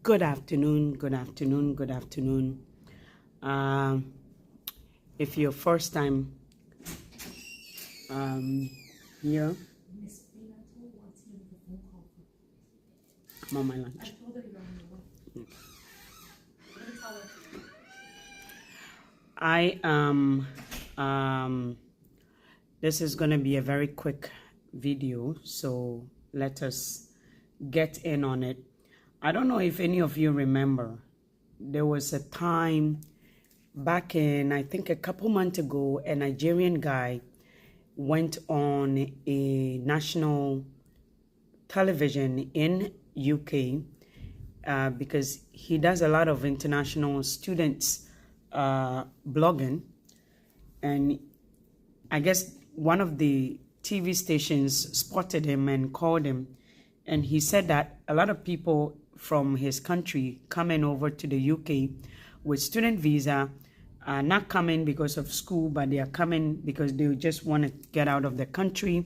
Good afternoon, good afternoon, good afternoon. If you're first time here, I'm on my lunch. I this is going to be a very quick video, so let us get in on it. I don't know if any of you remember, there was a time back in, I think a couple months ago, a Nigerian guy went on a national television in UK because he does a lot of international students blogging, and I guess one of the TV stations spotted him and called him, and he said that a lot of people from his country coming over to the UK with student visa are not coming because of school, but they are coming because they just want to get out of the country.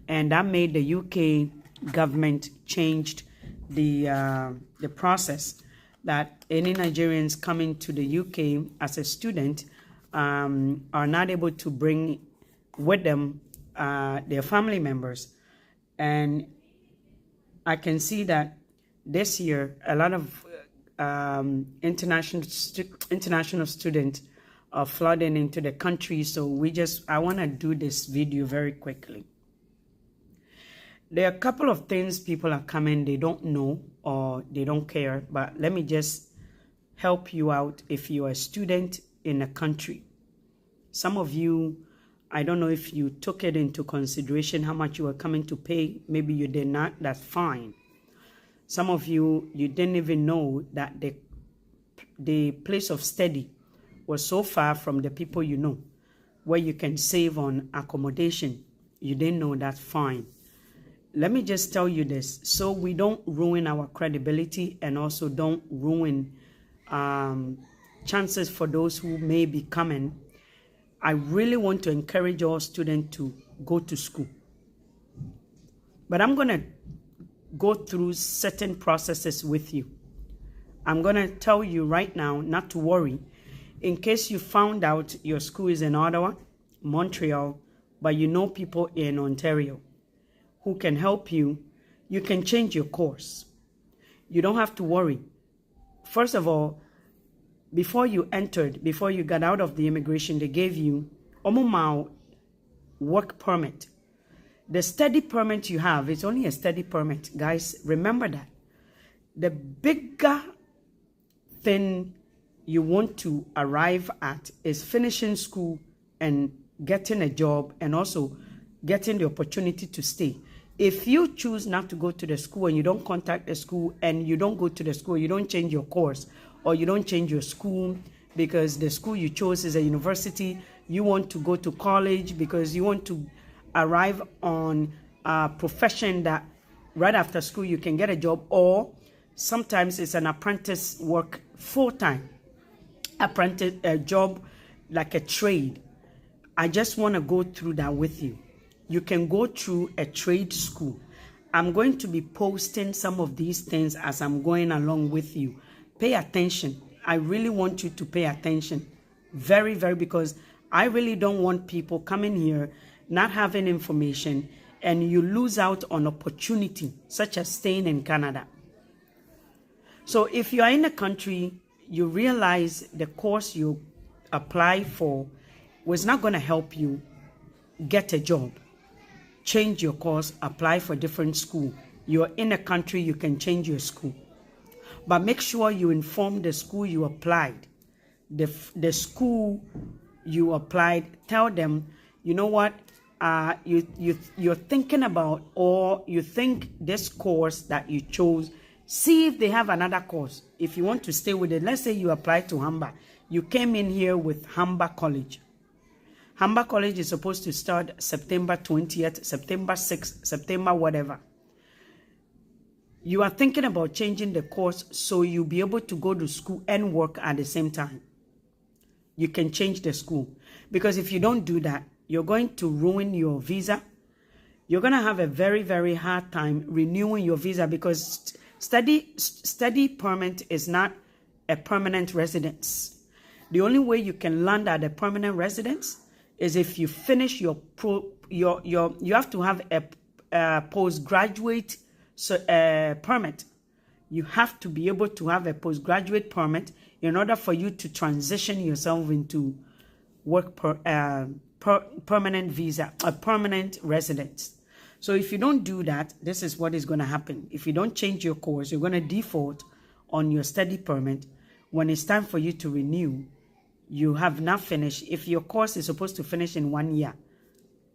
And that made the UK government changed the process that any Nigerians coming to the UK as a student are not able to bring with them their family members. And I can see that this year a lot of international students are flooding into the country. So I want to do this video very quickly. There are a couple of things people are coming, they don't know or they don't care, but let me just help you out if you're a student in a country. Some of you, I don't know if you took it into consideration how much you were coming to pay. Maybe you did not, that's fine. Some of you, you didn't even know that the place of study was so far from the people you know, where you can save on accommodation. You didn't know, that's fine. Let me just tell you this, so we don't ruin our credibility and also don't ruin chances for those who may be coming. I really want to encourage all students to go to school. But I'm going to go through certain processes with you. I'm going to tell you right now not to worry. In case you found out your school is in Ottawa, Montreal, but you know people in Ontario who can help you, you can change your course. You don't have to worry. First of all, before you got out of the immigration, they gave you Omumau work permit. The study permit you have, it's only a study permit. Guys, remember that. The bigger thing you want to arrive at is finishing school and getting a job and also getting the opportunity to stay. If you choose not to go to the school and you don't contact the school and you don't go to the school, you don't change your course or you don't change your school because the school you chose is a university, you want to go to college because you want to arrive on a profession that right after school you can get a job, or sometimes it's an apprentice work full-time, apprentice job like a trade. I just want to go through that with you. You can go through a trade school. I'm going to be posting some of these things as I'm going along with you. Pay attention. I really want you to pay attention. Very, very, because I really don't want people coming here not having information and you lose out on opportunity such as staying in Canada. So if you are in a country, you realize the course you apply for was not going to help you get a job. Change your course, apply for different school. You're in a country, you can change your school. But make sure you inform the school you applied. The school you applied, tell them, you know what, you're thinking about, or you think this course that you chose, see if they have another course. If you want to stay with it, let's say you applied to Humber. You came in here with Humber College. Humber College is supposed to start September 20th, September 6th, September whatever. You are thinking about changing the course so you'll be able to go to school and work at the same time. You can change the school. Because if you don't do that, you're going to ruin your visa. You're going to have a very, very hard time renewing your visa because Study permit is not a permanent residence. The only way you can land at a permanent residence is if you finish you have to have a postgraduate permit. You have to be able to have a postgraduate permit in order for you to transition yourself into permanent visa, a permanent residence. So if you don't do that, this is what is going to happen. If you don't change your course, you're going to default on your study permit. When it's time for you to renew, you have not finished. If your course is supposed to finish in 1 year,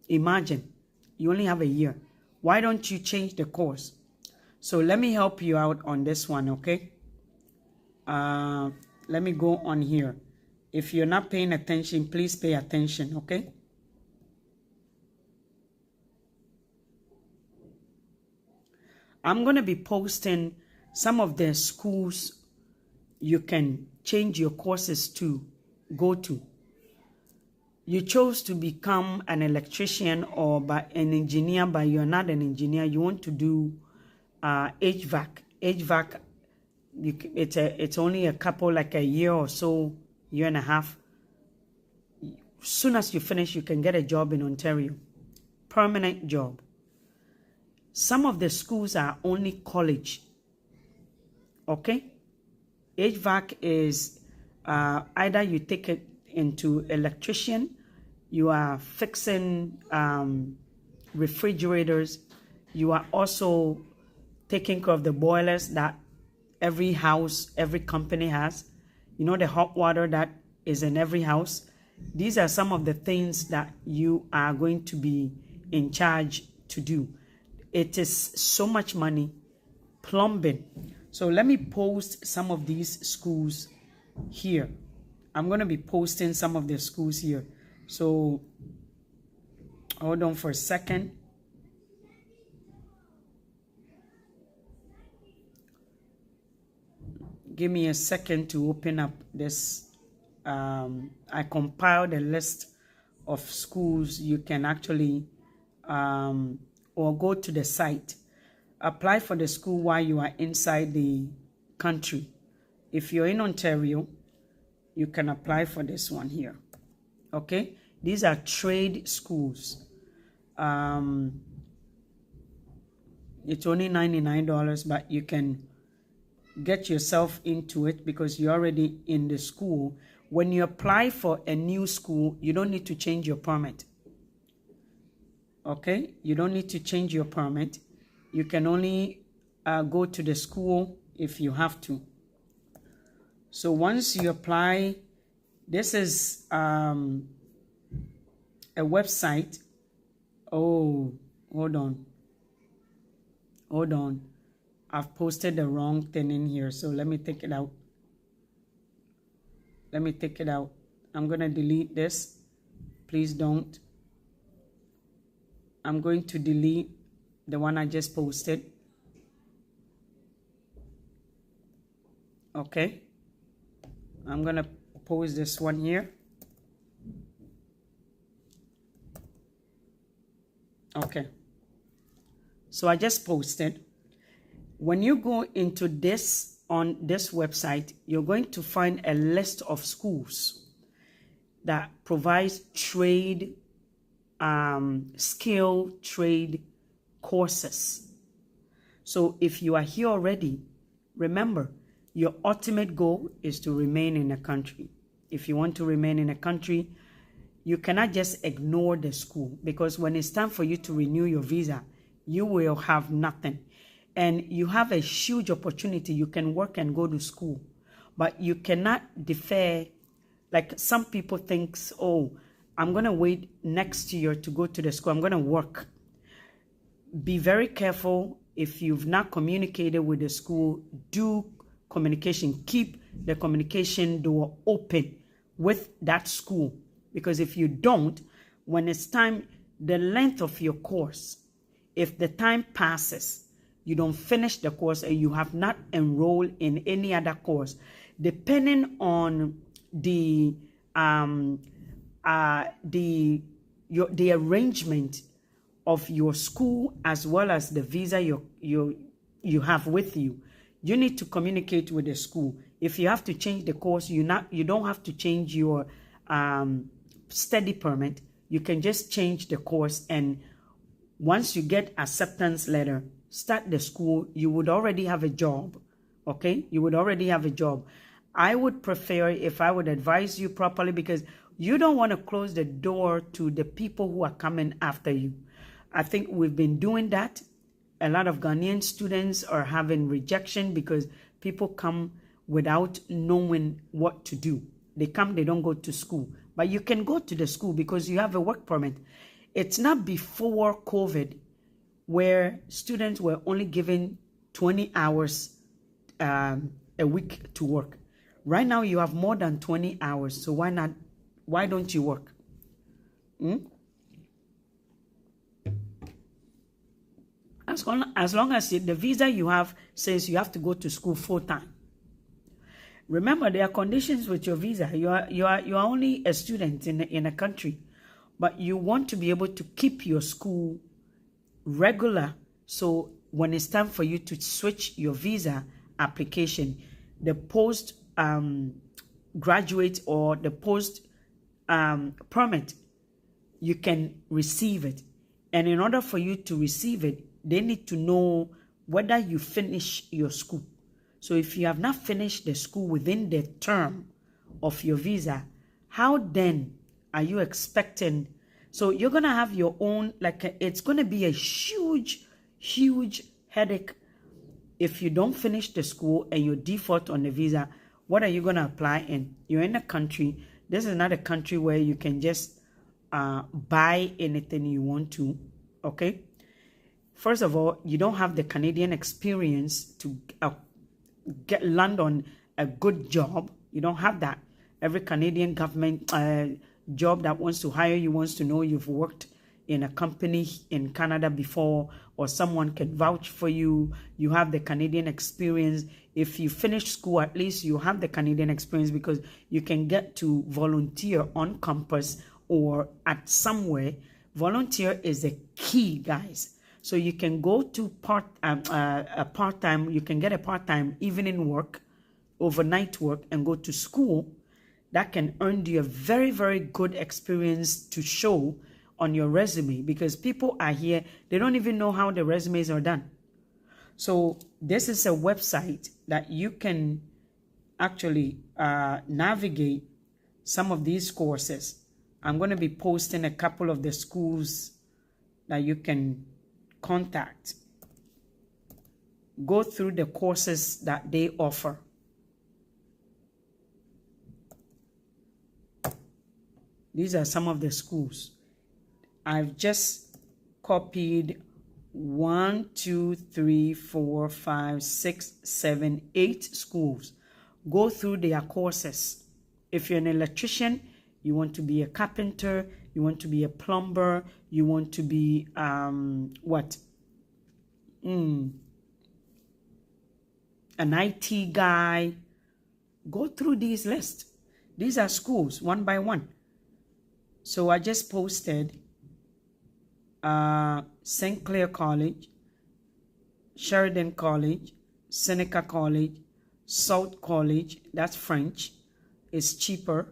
imagine you only have a year. Why don't you change the course? So let me help you out on this one, okay? Let me go on here. If you're not paying attention, please pay attention, okay? I'm going to be posting some of the schools you can change your courses to go to. You chose to become an electrician or an engineer, but you're not an engineer. You want to do HVAC. HVAC, it's only a couple, like a year or so, year and a half. As soon as you finish, you can get a job in Ontario. Permanent job. Some of the schools are only college. Okay? HVAC is either you take it into electrician, you are fixing refrigerators, you are also taking care of the boilers that every house, every company has. You know, the hot water that is in every house. These are some of the things that you are going to be in charge to do. It is so much money. Plumbing. So let me post some of these schools here. I'm going to be posting some of the schools here. So hold on for a second. Give me a second to open up this. I compiled a list of schools you can actually or go to the site. Apply for the school while you are inside the country. If you're in Ontario, you can apply for this one here. Okay? These are trade schools. It's only $99, but you can get yourself into it because you're already in the school. When you apply for a new school, you don't need to change your permit. Okay? You don't need to change your permit. You can only go to the school if you have to. So once you apply, this is a website. Oh, hold on. Hold on. I've posted the wrong thing in here, so let me take it out. Let me take it out. I'm going to delete this. Please don't. I'm going to delete the one I just posted. Okay. I'm going to post this one here. Okay. So I just posted. When you go into this on this website, you're going to find a list of schools that provides trade, skill trade courses. So if you are here already, remember, your ultimate goal is to remain in a country. If you want to remain in a country, you cannot just ignore the school, because when it's time for you to renew your visa, you will have nothing. And you have a huge opportunity. You can work and go to school, but you cannot defer. Like some people think, oh, I'm going to wait next year to go to the school. I'm going to work. Be very careful. If you've not communicated with the school, do communication. Keep the communication door open with that school. Because if you don't, when it's time, the length of your course, if the time passes, you don't finish the course and you have not enrolled in any other course, depending on the arrangement of your school as well as the visa you have with you, You need to communicate with the school. If you have to change the course, you don't have to change your study permit. You can just change the course, and once you get acceptance letter, start the school. You would already have a job. Okay, you would already have a job. I would prefer, if I would advise you properly, because you don't want to close the door to the people who are coming after you. I think we've been doing that. A lot of Ghanaian students are having rejection because people come without knowing what to do. They come, they don't go to school. But you can go to the school because you have a work permit. It's not before COVID where students were only given 20 hours a week to work. Right now you have more than 20 hours. So why not? Why don't you work? As long as the visa you have says you have to go to school full time. Remember, there are conditions with your visa. You are only a student in a country, but you want to be able to keep your school regular. So when it's time for you to switch your visa application, the post graduate or the post permit, you can receive it. And in order for you to receive it, they need to know whether you finish your school. So if you have not finished the school within the term of your visa, how then are you expecting? So you're going to have your own, it's going to be a huge, huge headache if you don't finish the school and you default on the visa. What are you going to apply in? You're in a country. This is not a country where you can just buy anything you want to, okay? First of all, you don't have the Canadian experience to land on a good job. You don't have that. Every Canadian government job that wants to hire you wants to know you've worked in a company in Canada before, or someone can vouch for you. You have the Canadian experience. If you finish school, at least you have the Canadian experience, because you can get to volunteer on campus or at somewhere. Volunteer is the key, guys. So you can go to a part-time, you can get a part-time evening work, overnight work, and go to school. That can earn you a very, very good experience to show on your resume, because people are here, they don't even know how the resumes are done. So this is a website that you can actually navigate some of these courses. I'm going to be posting a couple of the schools that you can contact. Go through the courses that they offer. These are some of the schools. I've just copied 1, 2, 3, 4, 5, 6, 7, 8 schools. Go through their courses. If you're an electrician, you want to be a carpenter, you want to be a plumber, you want to be an IT guy, go through these lists. These are schools one by one. So I just posted St. Clair College, Sheridan College, Seneca College, South College, that's French, it's cheaper,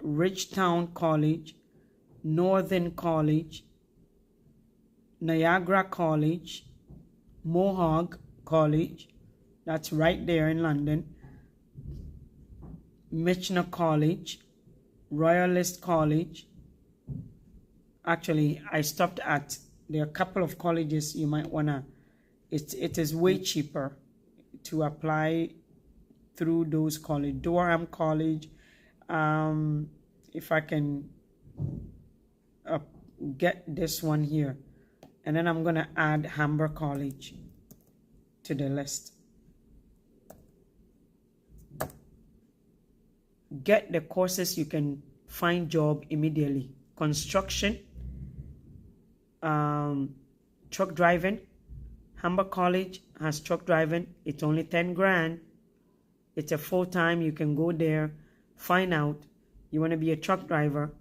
Ridgetown College, Northern College, Niagara College, Mohawk College, that's right there in London, Michener College, Royalist College. Actually, I stopped at, there are a couple of colleges you might want to, it is way cheaper to apply through those colleges. Durham College, if I can get this one here. And then I'm going to add Humber College to the list. Get the courses you can find job immediately. Construction, truck driving. Humber College has truck driving. It's only 10 grand. It's a full-time. You can go there, find out you want to be a truck driver.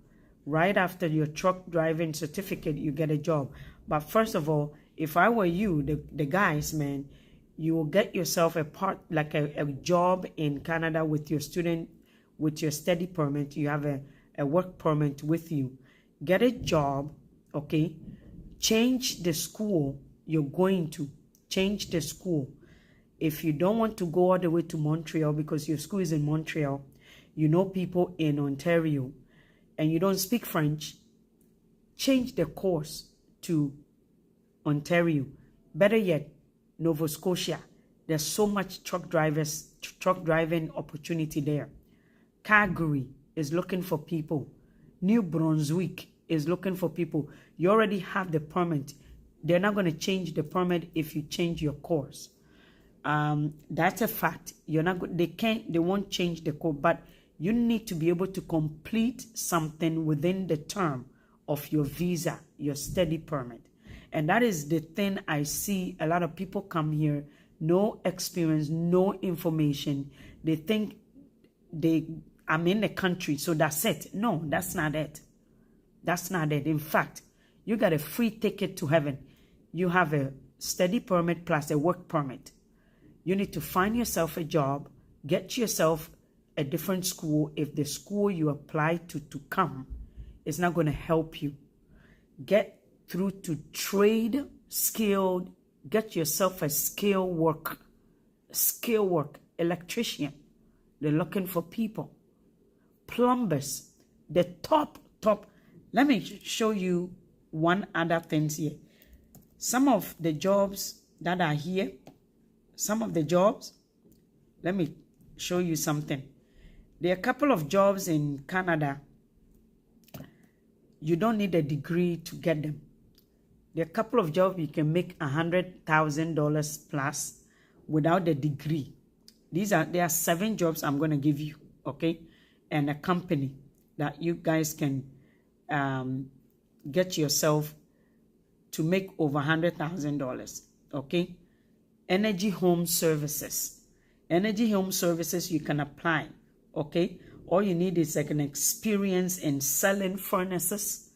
Right after your truck driving certificate, you get a job. But first of all, if I were you, the guys, man, You will get yourself a job in Canada with your study permit. You have a work permit with you. Get a job, okay? Change the school you're going to. Change the school. If you don't want to go all the way to Montreal because your school is in Montreal, you know people in Ontario, and you don't speak French, change the course to Ontario. Better yet, Nova Scotia. There's so much truck driving opportunity there. Calgary is looking for people. New Brunswick is looking for people. You already have the permit. They're not going to change the permit if you change your course. That's a fact. They won't change the code, but you need to be able to complete something within the term of your visa, your study permit. And that is the thing I see. A lot of people come here, no experience, no information. They think I'm in the country, so that's it. No, that's not it. That's not it. In fact, you got a free ticket to heaven. You have a study permit plus a work permit. You need to find yourself a job, get yourself a different school if the school you apply to come is not going to help you. Get through to trade, skilled, get yourself a skill work, electrician. They're looking for people. Plumbers, the top. Let me show you one other thing here. Some of the jobs that are here, let me show you something. There are a couple of jobs in Canada. You don't need a degree to get them. There are a couple of jobs you can make $100,000 plus without a degree. There are 7 jobs I'm going to give you, okay? And a company that you guys can get yourself to make over $100,000, okay? Energy Home Services. Energy Home Services, you can apply, okay? All you need is like an experience in selling furnaces.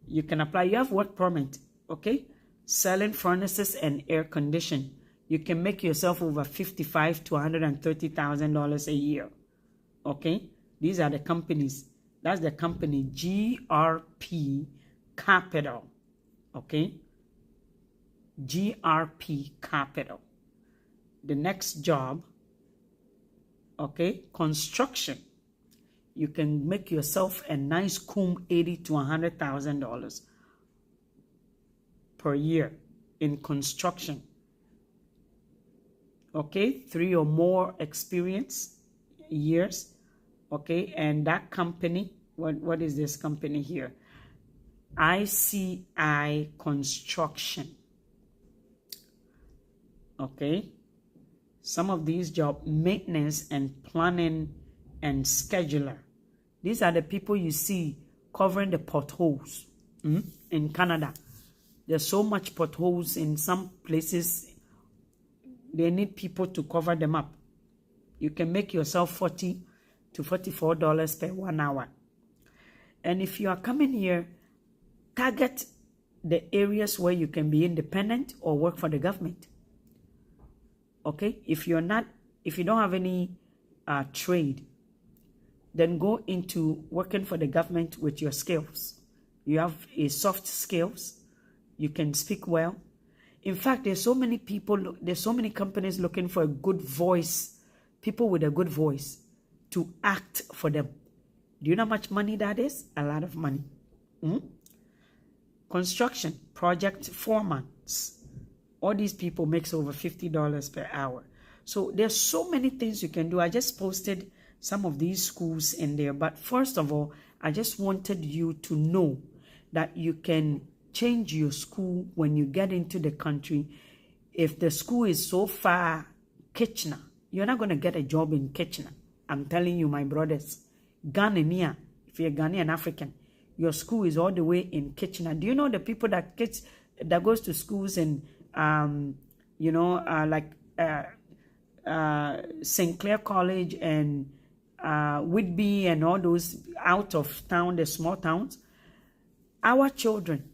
You can apply. You have work permit, okay? Selling furnaces and air condition. You can make yourself over $55,000 to $130,000 a year, okay? These are the companies. That's the company GRP Capital, okay? GRP Capital. The next job, okay, construction. You can make yourself a nice coom $80,000 to $100,000 per year in construction. Okay, 3 or more experience years. Okay, and that company, what is this company here? ICI Construction. Okay, some of these jobs, maintenance and planning and scheduler. These are the people you see covering the potholes in Canada. There's so much potholes in some places. They need people to cover them up. You can make yourself $40 to $44 per 1 hour. And if you are coming here, target the areas where you can be independent or work for the government. Okay? If you don't have any trade, then go into working for the government with your skills. You have a soft skills. You can speak well. In fact, there's so many companies looking for a good voice, people with a good voice to act for them. Do you know how much money that is? A lot of money. Construction, project foremen. All these people makes over $50 per hour. So there's so many things you can do. I just posted some of these schools in there. But first of all, I just wanted you to know that you can change your school when you get into the country. If the school is so far, Kitchener, you're not going to get a job in Kitchener. I'm telling you, my brothers. Ghanaian, if you're Ghanaian African, your school is all the way in Kitchener. Do you know the people that goes to schools in, St. Clair College and Whitby and all those out of town, the small towns? Our children,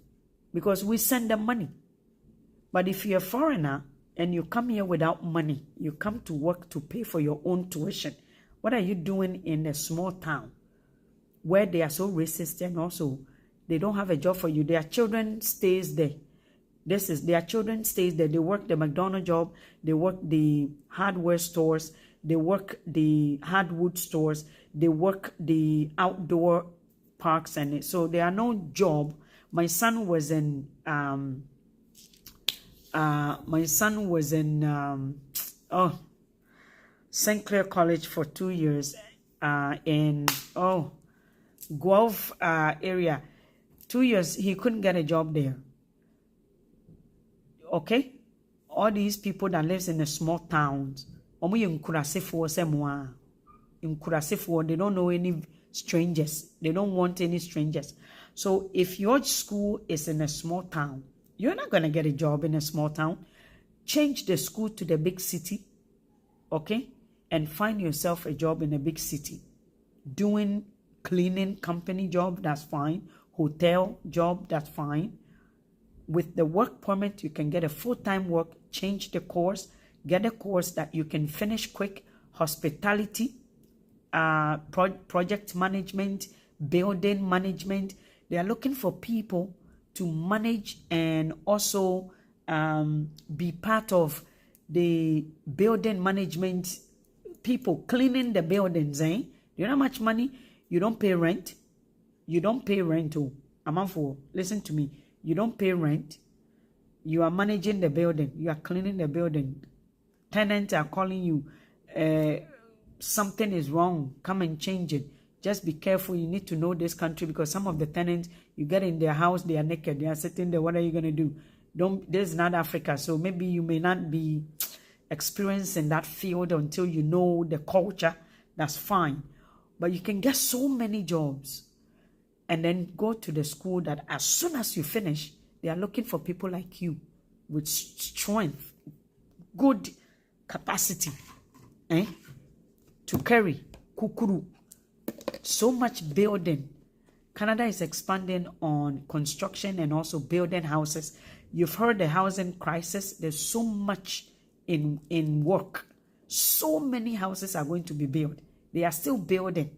because we send them money. But if you're a foreigner and you come here without money, you come to work to pay for your own tuition, what are you doing in a small town where they are so racist and also they don't have a job for you? Their children stays there. Their children stays there. They work the McDonald's job, they work the hardware stores, they work the hardwood stores, they work the outdoor parks, and so there are no job. My son was in St. Clair College for 2 years in Guelph area. 2 years he couldn't get a job there. Okay, all these people that lives in the small towns, they don't know any strangers. They don't want any strangers. So if your school is in a small town, you're not going to get a job in a small town. Change the school to the big city, okay? And find yourself a job in a big city. Doing cleaning company job, that's fine. Hotel job, that's fine. With the work permit, you can get a full-time work, change the course, get a course that you can finish quick. Hospitality, project management, building management. They are looking for people to manage and also be part of the building management people, cleaning the buildings. You know how much money? You don't pay rent. You don't pay rent. Oh, Amanfo, listen to me. You don't pay rent. You are managing the building. You are cleaning the building. Tenants are calling you. Something is wrong. Come and change it. Just be careful. You need to know this country because some of the tenants, you get in their house, they are naked. They are sitting there. What are you going to do? This is not Africa. So maybe you may not be experienced in that field until you know the culture. That's fine. But you can get so many jobs. And then go to the school that as soon as you finish, they are looking for people like you with strength, good capacity, to carry, kukuru. So much building. Canada is expanding on construction and also building houses. You've heard the housing crisis. There's so much in work. So many houses are going to be built. They are still building.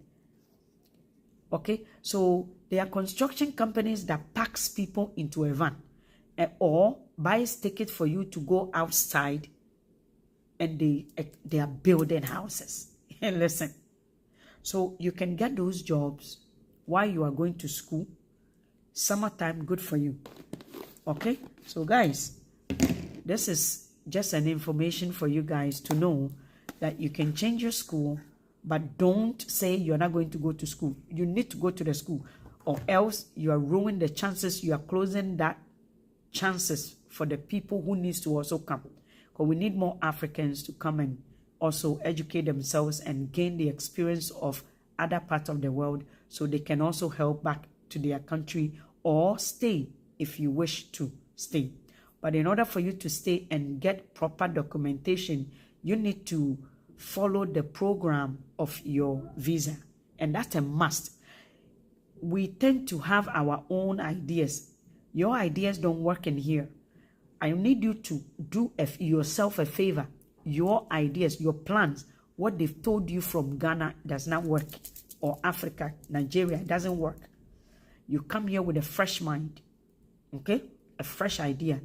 Okay, so there are construction companies that packs people into a van or buys ticket for you to go outside, and they are building houses. And listen, so you can get those jobs while you are going to school. Summertime, good for you. Okay, so guys, this is just an information for you guys to know that you can change your school. But don't say you're not going to go to school. You need to go to the school, or else you are ruining the chances. You are closing that chances for the people who needs to also come. Because we need more Africans to come and also educate themselves and gain the experience of other parts of the world so they can also help back to their country or stay if you wish to stay. But in order for you to stay and get proper documentation, you need to follow the program of your visa, and that's a must. We tend to have our own ideas. Your ideas don't work in here. I need you to do yourself a favor. Your ideas, your plans, what they've told you from Ghana does not work, or Africa, Nigeria, it doesn't work. You come here with a fresh mind, okay, a fresh idea.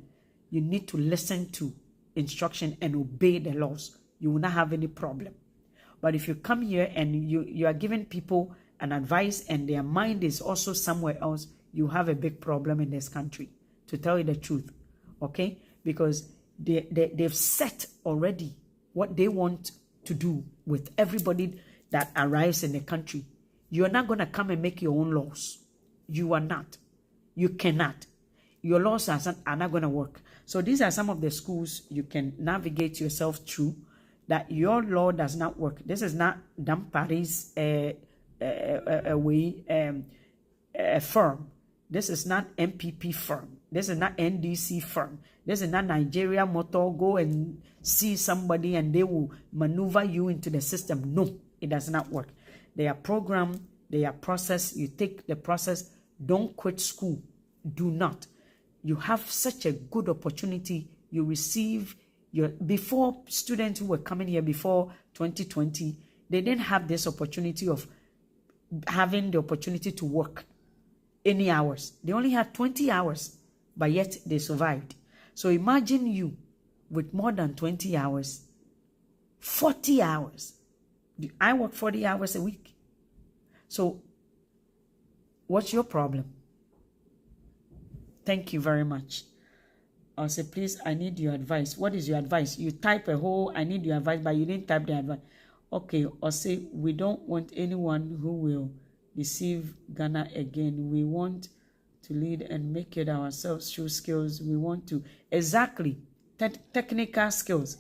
You need to listen to instruction and obey the laws. You will not have any problem. But if you come here and you are giving people an advice and their mind is also somewhere else, you have a big problem in this country, to tell you the truth, okay? Because they've set already what they want to do with everybody that arrives in the country. You're not going to come and make your own laws. You are not. You cannot. Your laws are not going to work. So these are some of the schools you can navigate yourself through that your law does not work. This is not Damparis firm. This is not MPP firm. This is not NDC firm. This is not Nigeria Motor. Go and see somebody and they will maneuver you into the system. No, it does not work. They are programmed. They are processed. You take the process. Don't quit school. Do not. You have such a good opportunity. You receive Before students who were coming here before 2020, they didn't have this opportunity of having the opportunity to work any hours. They only had 20 hours, but yet they survived. So imagine you with more than 20 hours, 40 hours. I work 40 hours a week. So what's your problem? Thank you very much. I'll say, please, I need your advice. What is your advice? You type a whole, I need your advice, but you didn't type the advice. Okay, or say, we don't want anyone who will deceive Ghana again. We want to lead and make it ourselves through skills. We want to, exactly, technical skills.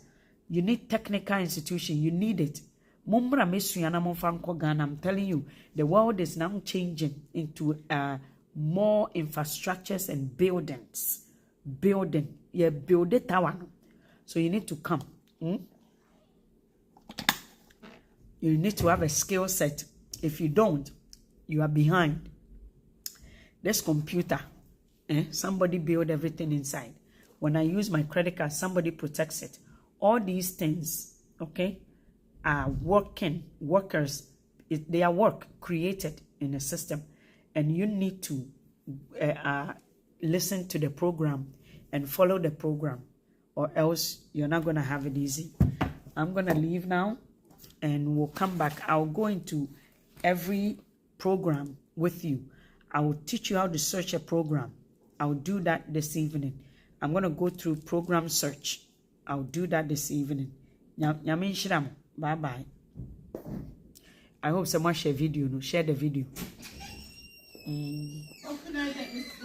You need technical institution. You need it. I'm telling you, the world is now changing into more infrastructures and buildings. Building. Yeah, build it tower. So you need to come. You need to have a skill set. If you don't, you are behind. This computer, somebody build everything inside. When I use my credit card, somebody protects it. All these things, okay, are workers. They are work created in a system. And you need to listen to the program and follow the program, or else you're not going to have it easy. I'm going to leave now and we'll come back. I'll go into every program with you. I will teach you how to search a program. I'll do that this evening. I'm going to go through program search. I'll do that this evening. Bye-bye. I hope someone share video. Share the video. How can I get this?